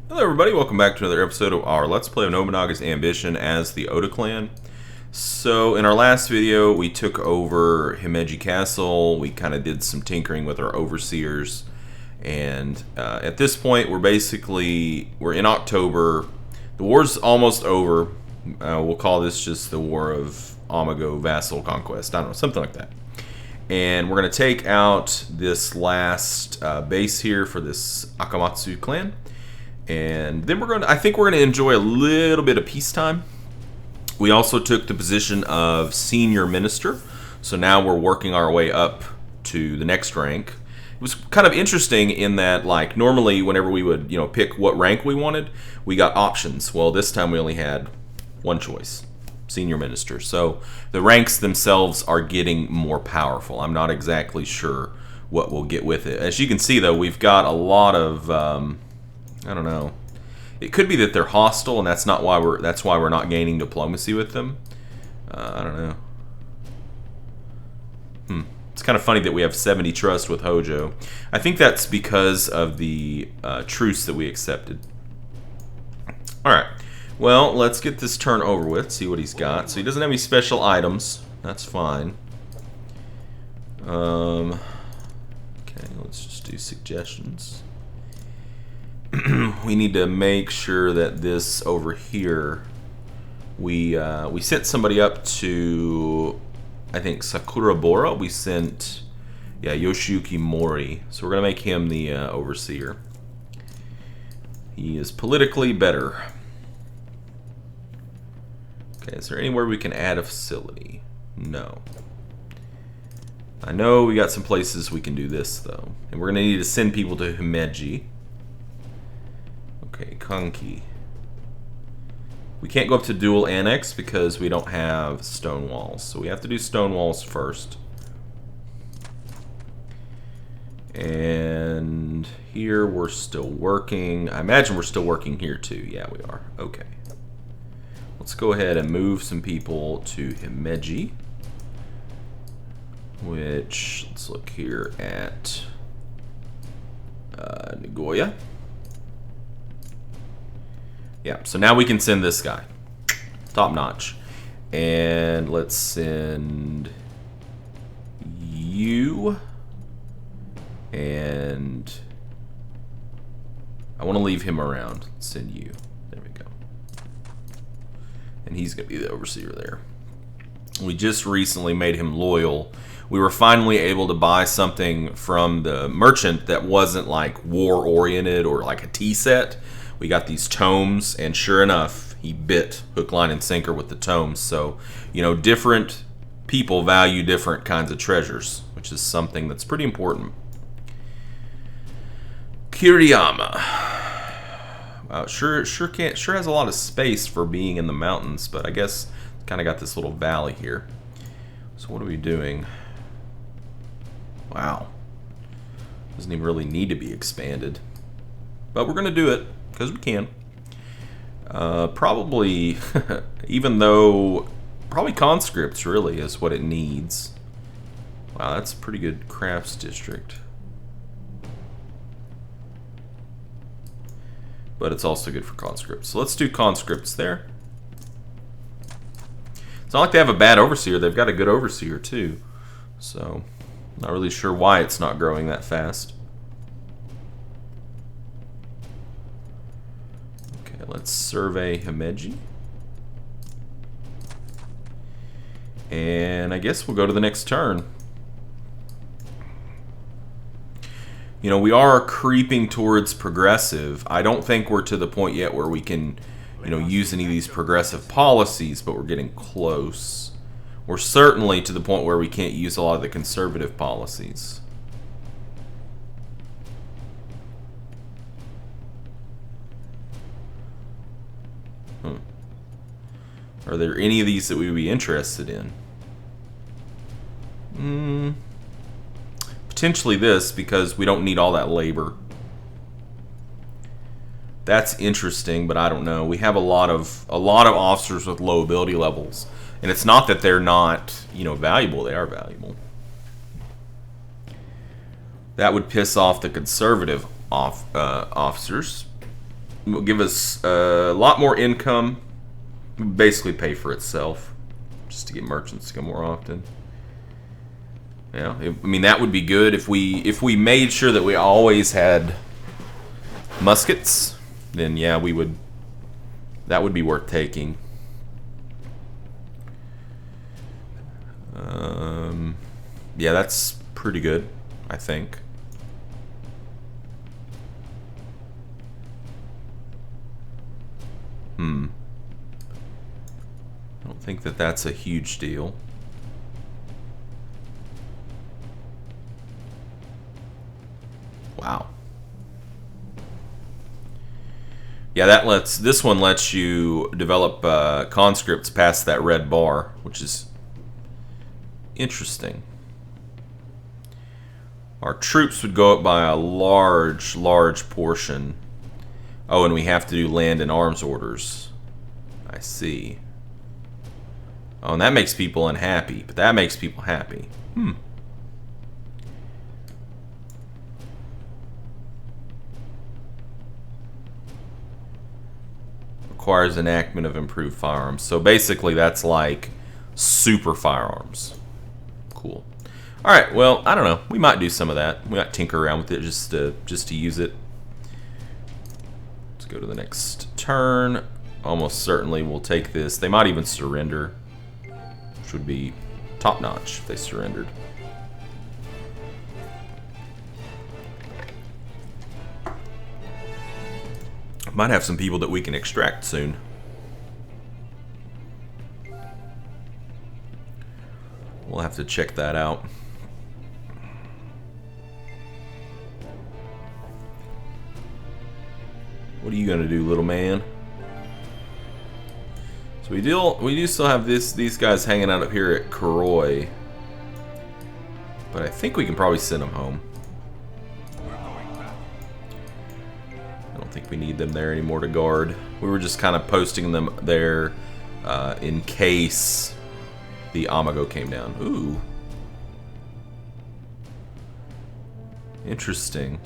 Hello everybody, welcome back to another episode of our Let's Play of Nobunaga's Ambition as the Oda clan. So in our last video we took over Himeji Castle, we kind of did some tinkering with our overseers, and at this point we're in October. The war's almost over. We'll call this just the War of Amago Vassal Conquest, I don't know, something like that. And we're going to take out this last base here for this Akamatsu clan. And then I think we're going to enjoy a little bit of peacetime. We also took the position of senior minister. So now we're working our way up to the next rank. It was kind of interesting in that, like, normally whenever we would, pick what rank we wanted, we got options. Well, this time we only had one choice, senior minister. So the ranks themselves are getting more powerful. I'm not exactly sure what we'll get with it. As you can see, though, we've got a lot of I don't know. It could be that they're hostile, and that's why we're not gaining diplomacy with them. I don't know. It's kind of funny that we have 70 trust with Hojo. I think that's because of the truce that we accepted. All right. Well, let's get this turn over with. See what he's got. So he doesn't have any special items. That's fine. Okay. Let's just do suggestions. We need to make sure that this over here, we sent somebody up to, I think, Sakurabora. We sent, Yoshiyuki Mori. So we're going to make him the overseer. He is politically better. Okay, is there anywhere we can add a facility? No. I know we got some places we can do this, though. And we're going to need to send people to Himeji. Okay, Kanki. We can't go up to dual annex because we don't have stone walls. So we have to do stone walls first. And here we're still working. I imagine we're still working here too. Yeah, we are. Okay. Let's go ahead and move some people to Himeji. Which, let's look here at Nagoya. Yeah, so now we can send this guy. Top notch. And let's send you. And I want to leave him around. Let's send you. There we go. And he's going to be the overseer there. We just recently made him loyal. We were finally able to buy something from the merchant that wasn't like war-oriented or like a tea set. We got these tomes, and sure enough, he bit hook, line, and sinker with the tomes. So, different people value different kinds of treasures, which is something that's pretty important. Kiriyama. Wow, sure has a lot of space for being in the mountains, but I guess it's kind of got this little valley here. So what are we doing? Wow. Doesn't even really need to be expanded. But we're going to do it. Because we can. Probably, probably conscripts really is what it needs. Wow, that's a pretty good crafts district. But it's also good for conscripts. So let's do conscripts there. It's not like they have a bad overseer. They've got a good overseer too. So, not really sure why it's not growing that fast. Let's survey Himeji. And I guess we'll go to the next turn. We are creeping towards progressive. I don't think we're to the point yet where we can, use any of these progressive policies, but we're getting close. We're certainly to the point where we can't use a lot of the conservative policies. Are there any of these that we would be interested in? Potentially this, because we don't need all that labor. That's interesting, but I don't know. We have a lot of officers with low ability levels, and it's not that they're not, valuable. They are valuable. That would piss off the conservative officers. will give us a lot more income. Basically pay for itself, just to get merchants to come more often. Yeah, I mean that would be good if we made sure that we always had muskets. Then yeah, we would. That would be worth taking. Yeah, that's pretty good, I think. I don't think that that's a huge deal. Wow. Yeah, this one lets you develop conscripts past that red bar, which is interesting. Our troops would go up by a large portion. Oh, and we have to do land and arms orders. I see. Oh, and that makes people unhappy, but that makes people happy. Requires enactment of improved firearms. So basically that's like super firearms. Cool. Alright, well, I don't know. We might do some of that. We might tinker around with it just to use it. Let's go to the next turn. Almost certainly we'll take this. They might even surrender, which would be top-notch if they surrendered. Might have some people that we can extract soon. We'll have to check that out. What are you gonna do, little man? So we do still have these guys hanging out up here at Kuroi, but I think we can probably send them home. I don't think we need them there anymore to guard. We were just kind of posting them there in case the Amago came down. Ooh, interesting.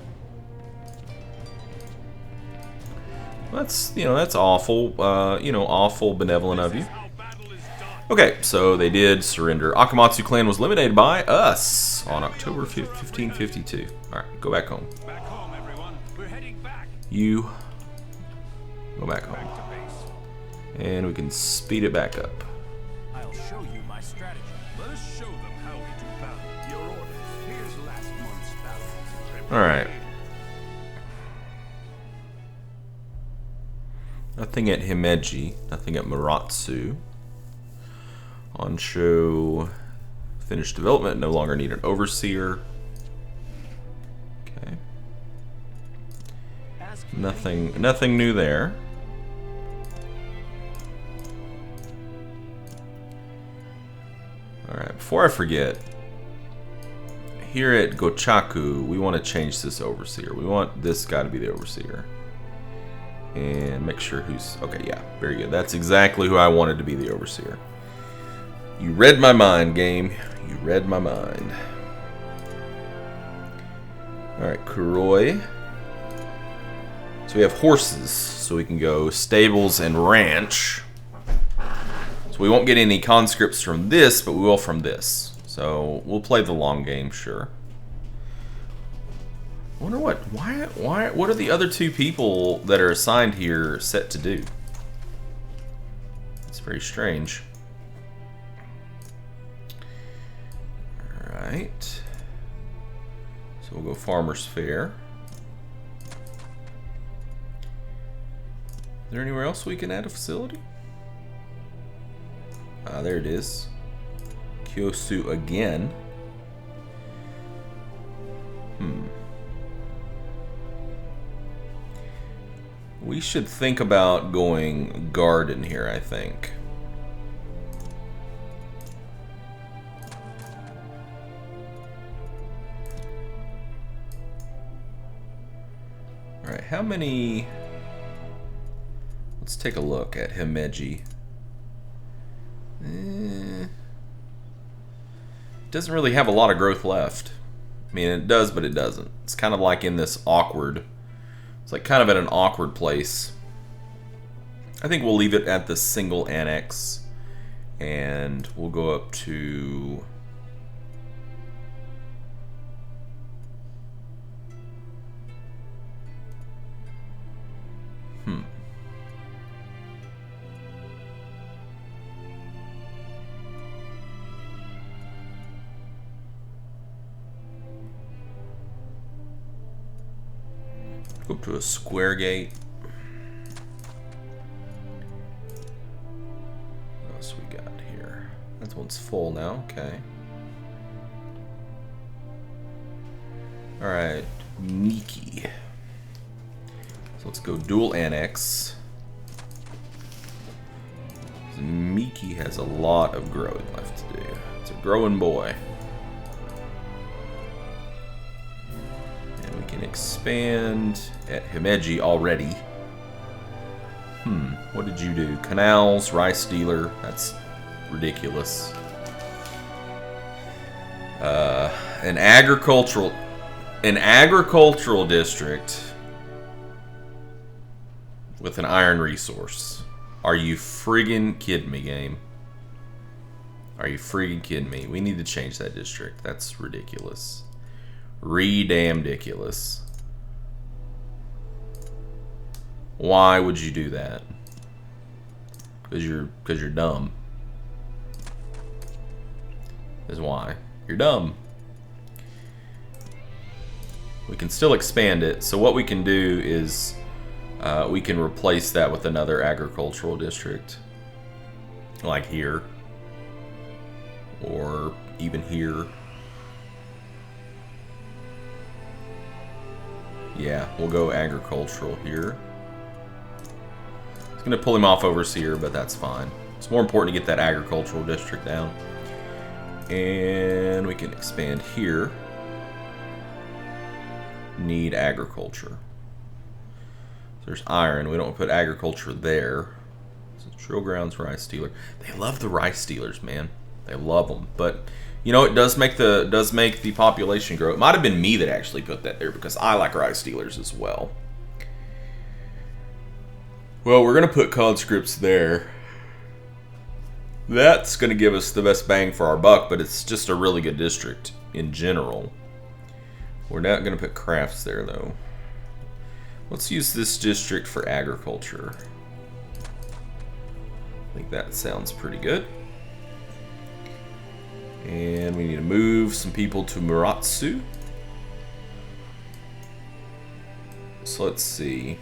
That's, that's awful, awful benevolent of you. Okay, so they did surrender. Akamatsu clan was eliminated by us on October 5th, 1552. Alright, go back home. You go back home. And we can speed it back up. I'll show you my strategy. Let us show them how we do battle. Your orders. Here's last month's battle. Alright. Nothing at Himeji, nothing at Muratsu. Onsho, finished development, no longer need an overseer. Okay. Nothing new there. Alright, before I forget, here at Gochaku, we want to change this overseer. We want this guy to be the overseer. And make sure who's... Okay, yeah, very good. That's exactly who I wanted to be the overseer. You read my mind, game. You read my mind. Alright, Kuroi. So we have horses, so we can go stables and ranch. So we won't get any conscripts from this, but we will from this. So we'll play the long game, sure. I wonder what are the other two people that are assigned here set to do? It's very strange. Alright. So we'll go Farmer's Fair. Is there anywhere else we can add a facility? There it is. Kyosu again. We should think about going garden here, I think. Alright, how many... Let's take a look at Himeji. Doesn't really have a lot of growth left. I mean, it does, but it doesn't. It's kind of like in this awkward It's like kind of at an awkward place. I think we'll leave it at the single annex. And we'll go up to... Go up to a square gate. What else we got here? That one's full now. Okay. All right, Miki. So let's go dual annex. Miki has a lot of growing left to do. It's a growing boy. And we can expand at Himeji already. What did you do? Canals, rice dealer. That's ridiculous. An agricultural district with an iron resource. Are you friggin' kidding me, game? Are you friggin' kidding me? We need to change that district. That's ridiculous. Re-damn-diculous. Why would you do that? Because you're dumb. Is why. You're dumb. We can still expand it. So what we can do is we can replace that with another agricultural district. Like here. Or even here. Yeah, we'll go agricultural here. It's going to pull him off overseer, but that's fine. It's more important to get that agricultural district down. And we can expand here. Need agriculture. So there's iron. We don't put agriculture there. So drill grounds, rice dealer. They love the rice dealers, man. They love them. But you know, it does make the population grow. It might have been me that actually put that there because I like rice dealers as well. Well, we're gonna put conscripts there. That's gonna give us the best bang for our buck, but it's just a really good district in general. We're not gonna put crafts there though. Let's use this district for agriculture. I think that sounds pretty good. And we need to move some people to Muratsu. So let's see.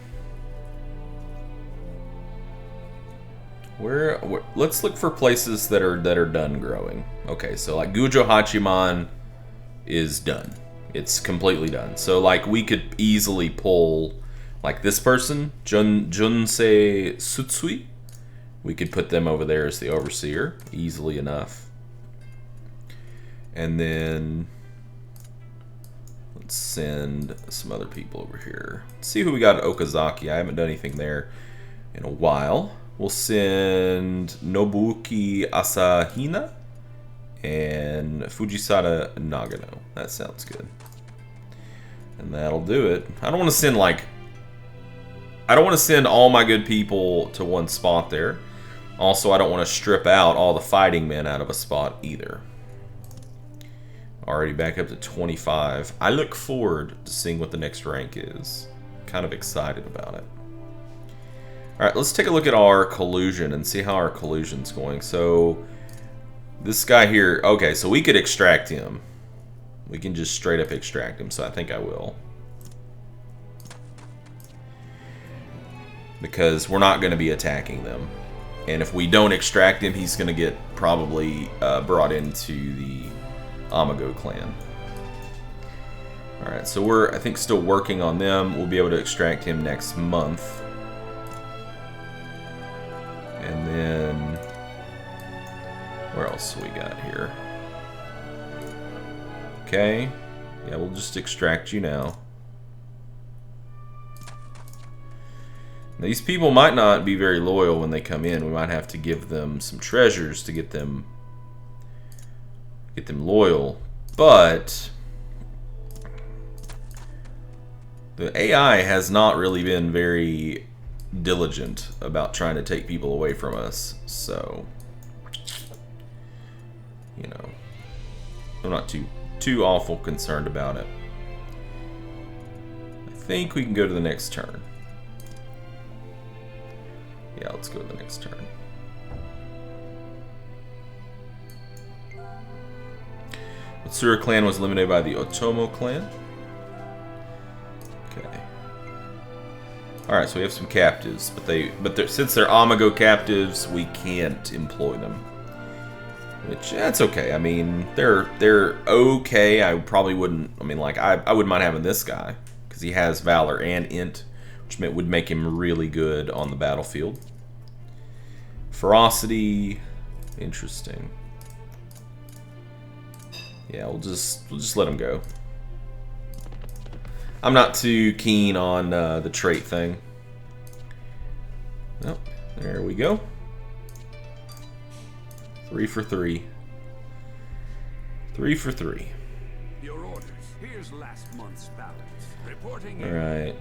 Let's look for places that are done growing. Okay, so like Gujo Hachiman is done. It's completely done. So like we could easily pull like this person, Junsei Tsutsui. We could put them over there as the overseer easily enough. And then let's send some other people over here. Let's see who we got at Okazaki. I haven't done anything there in a while. We'll send Nobuki Asahina and Fujisada Nagano. That sounds good. And that'll do it. I don't want to send all my good people to one spot there. Also, I don't want to strip out all the fighting men out of a spot either. Already back up to 25. I look forward to seeing what the next rank is. Kind of excited about it. Alright, let's take a look at our collusion and see how our collusion's going. So, this guy here, okay, so we could extract him. We can just straight up extract him, so I think I will. Because we're not going to be attacking them. And if we don't extract him, he's going to get probably brought into the Amago clan. Alright, so we're, I think, still working on them. We'll be able to extract him next month. And then, where else do we got here? Okay. Yeah, we'll just extract you now. These people might not be very loyal when they come in. We might have to give them some treasures to get them loyal. But The AI has not really been very diligent about trying to take people away from us, so you know, I'm not too awful concerned about it. I think we can go to the next turn. Yeah, let's go to the next turn. The Matsura clan was eliminated by the Otomo clan. Okay. Alright, so we have some captives, but since they're Amago captives, we can't employ them. Which, that's okay. I mean, they're okay. I probably wouldn't, I mean, like, I wouldn't mind having this guy, because he has Valor and Int, which would make him really good on the battlefield. Ferocity, interesting. Yeah, we'll just let him go. I'm not too keen on the trait thing. Oh, there we go. 3 for 3. 3 for 3. Your orders. Here's last month's balance. Reporting in. Alright.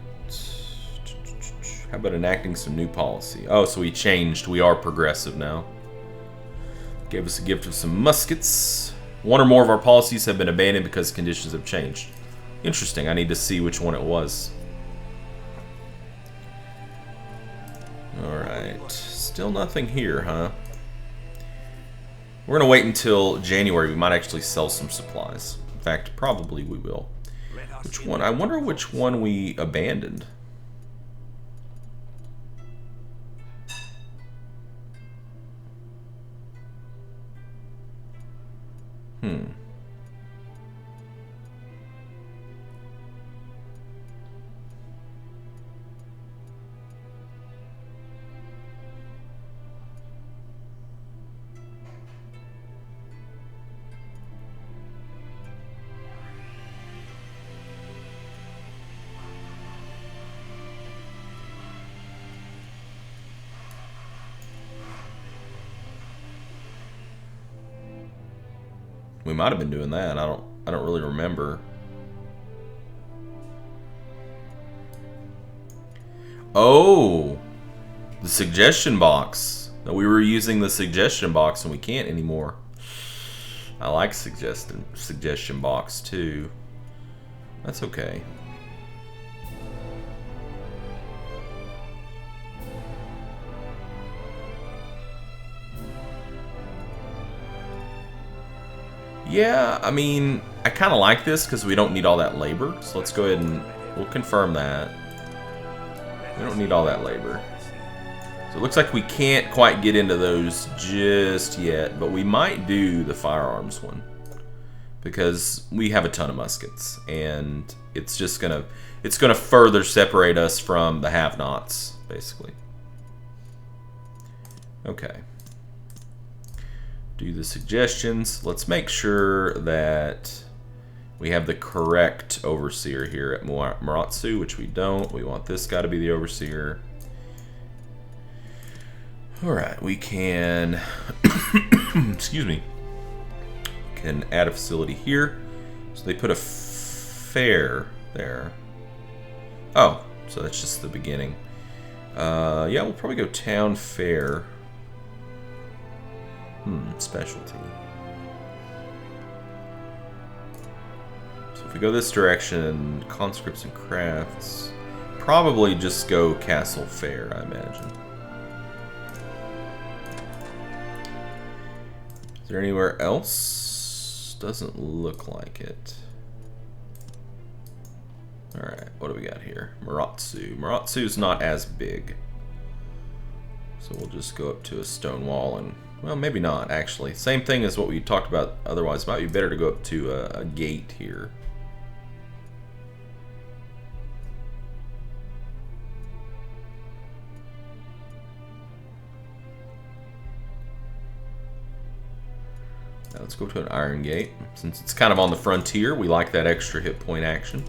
How about enacting some new policy? Oh, so we changed. We are progressive now. Gave us a gift of some muskets. One or more of our policies have been abandoned because conditions have changed. Interesting. I need to see which one it was. Alright. Still nothing here, huh? We're going to wait until January. We might actually sell some supplies. In fact, probably we will. Which one? I wonder which one we abandoned. We might have been doing that. I don't really remember. Oh, the suggestion box. No, we were using the suggestion box and we can't anymore. I like suggestion box too. That's okay. Yeah, I mean, I kind of like this because we don't need all that labor. So let's go ahead and we'll confirm that. We don't need all that labor. So it looks like we can't quite get into those just yet, but we might do the firearms one because we have a ton of muskets, and it's just gonna further separate us from the have-nots, basically. Okay. Do the suggestions. Let's make sure that we have the correct overseer here at Maratsu, which we don't. We want this guy to be the overseer. Alright, we can excuse me. Can add a facility here. So they put a fair there. Oh, so that's just the beginning. Yeah, we'll probably go town fair. Specialty. So if we go this direction, conscripts and crafts, probably just go castle fair, I imagine. Is there anywhere else? Doesn't look like it. Alright, what do we got here? Maratsu. Maratsu's not as big. So we'll just go up to a stone wall and, well, maybe not, actually. Same thing as what we talked about otherwise. It might be better to go up to a gate here. Now let's go to an iron gate. Since it's kind of on the frontier, we like that extra hit point action.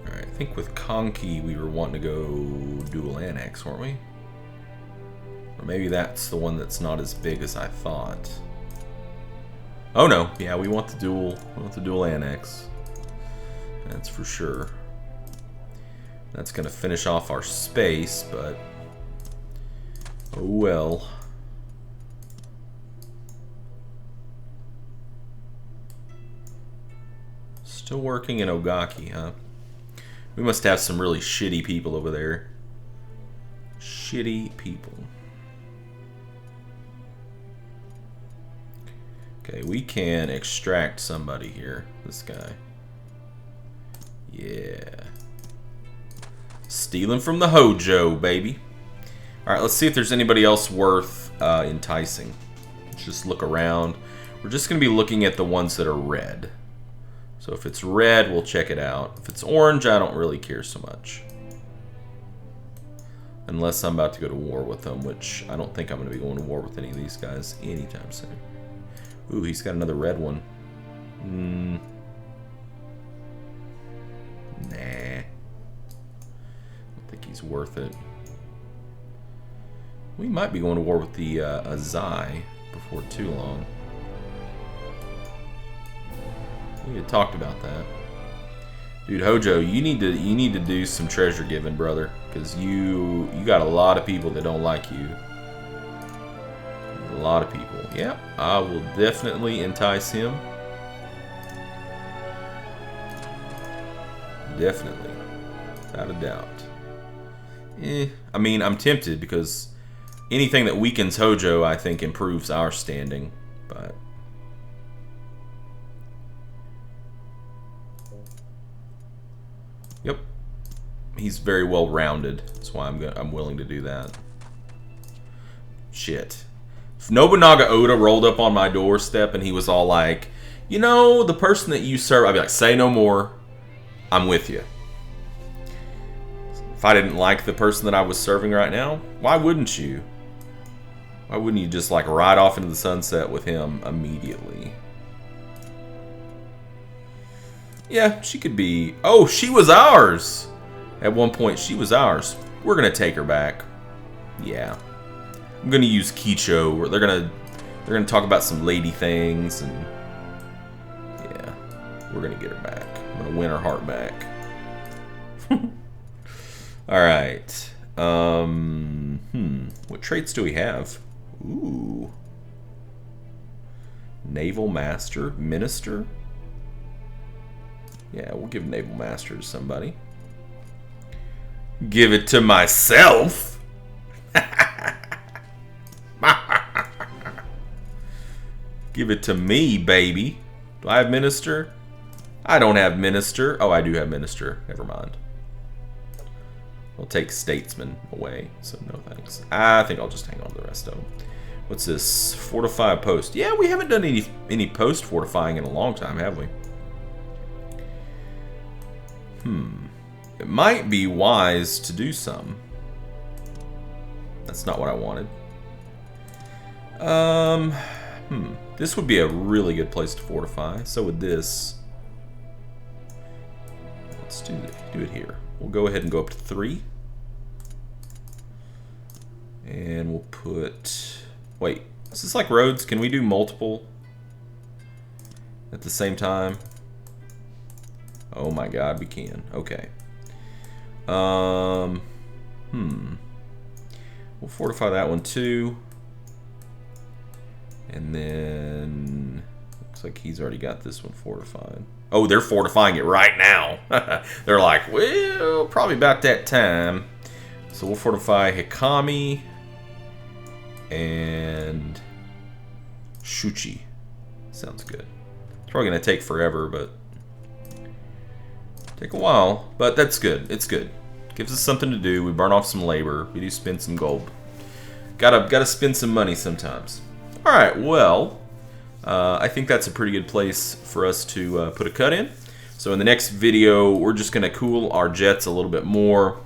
Alright, I think with Konki we were wanting to go dual annex, weren't we? Or maybe that's the one that's not as big as I thought. Oh no, yeah, we want the dual. We want the dual annex. That's for sure. That's gonna finish off our space, but oh well. Still working in Ogaki, huh? We must have some really shitty people over there. Shitty people. Okay, we can extract somebody here. This guy. Yeah. Stealing from the Hojo, baby. Alright, let's see if there's anybody else worth enticing. Let's just look around. We're just going to be looking at the ones that are red. So if it's red, we'll check it out. If it's orange, I don't really care so much. Unless I'm about to go to war with them, which I don't think I'm going to be going to war with any of these guys anytime soon. Ooh, he's got another red one. Nah. I don't think he's worth it. We might be going to war with the Azai before too long. We had talked about that. Dude, Hojo, you need to do some treasure giving, brother, because you got a lot of people that don't like you. A lot of people. Yeah, I will definitely entice him. Definitely. Without a doubt. I mean, I'm tempted because anything that weakens Hojo, I think, improves our standing. But yep, he's very well rounded. That's why I'm willing to do that. Shit. If Nobunaga Oda rolled up on my doorstep and he was all like, you know, the person that you serve, I'd be like, say no more. I'm with you. If I didn't like the person that I was serving right now, why wouldn't you? Why wouldn't you just like ride off into the sunset with him immediately? Yeah, she could be. Oh, she was ours. At one point, she was ours. We're gonna take her back. Yeah. I'm gonna use Kicho. They're gonna talk about some lady things, and yeah, we're gonna get her back. I'm gonna win her heart back. All right. What traits do we have? Ooh. Naval Master, Minister. Yeah, we'll give Naval Master to somebody. Give it to myself. Give it to me, baby. Do I have Minister? I don't have Minister. Oh, I do have Minister. Never mind. I'll take Statesman away, so no thanks. I think I'll just hang on to the rest of them. What's this? Fortify post. Yeah, we haven't done any post fortifying in a long time, have we? It might be wise to do some. That's not what I wanted. This would be a really good place to fortify. So would this. Let's do it here. We'll go ahead and go up to 3. And we'll put... Wait, is this like roads? Can we do multiple at the same time? Oh my god, we can. Okay. We'll fortify that one too. And then looks like he's already got this one fortified. Oh, they're fortifying it right now. They're like, well, probably about that time. So we'll fortify Hikami and Shuchi. Sounds good. It's probably gonna take forever, but take a while. But that's good. It's good. Gives us something to do. We burn off some labor. We do spend some gold. Gotta spend some money sometimes. All right. Well, I think that's a pretty good place for us to put a cut in. So in the next video, we're just gonna cool our jets a little bit more,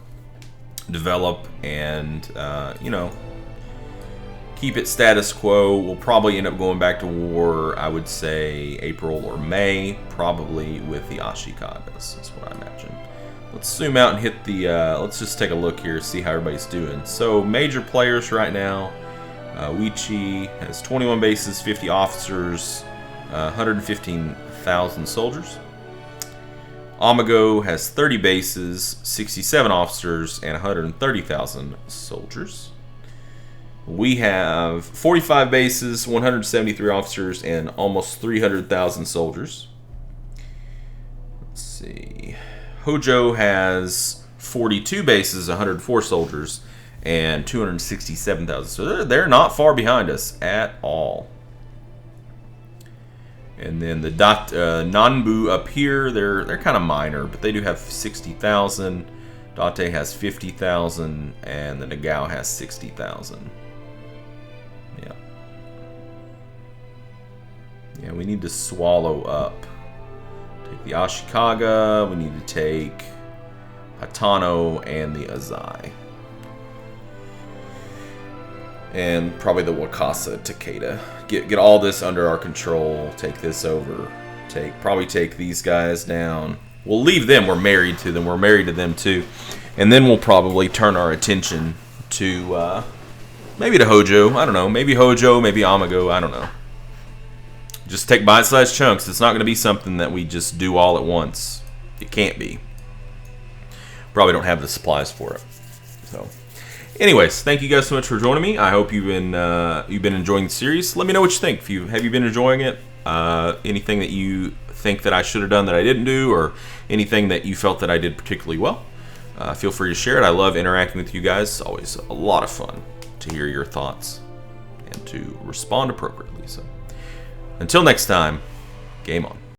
develop, and you know, keep it status quo. We'll probably end up going back to war, I would say April or May, probably with the Ashikagas. That's what I imagine. Let's zoom out and hit the, let's just take a look here, see how everybody's doing. So major players right now, Uichi has 21 bases, 50 officers, 115,000 soldiers. Amago has 30 bases, 67 officers, and 130,000 soldiers. We have 45 bases, 173 officers, and almost 300,000 soldiers. Let's see. Hojo has 42 bases, 104 soldiers, and 267,000. So they're not far behind us at all. And then the Nanbu up here, they're kind of minor, but they do have 60,000. Date has 50,000, and the Nagao has 60,000. Yeah. Yeah, we need to swallow up. Take the Ashikaga, we need to take Hatano and the Azai. And probably the Wakasa Takeda. Get all this under our control. Take this over. Probably take these guys down. We'll leave them. We're married to them. We're married to them too. And then we'll probably turn our attention to maybe to Hojo. I don't know. Maybe Hojo. Maybe Amago. I don't know. Just take bite-sized chunks. It's not going to be something that we just do all at once. It can't be. Probably don't have the supplies for it. So. Anyways, thank you guys so much for joining me. I hope you've been enjoying the series. Let me know what you think. Have you been enjoying it? Anything that you think that I should have done that I didn't do, or anything that you felt that I did particularly well? Feel free to share it. I love interacting with you guys. It's always a lot of fun to hear your thoughts and to respond appropriately. So, until next time, game on.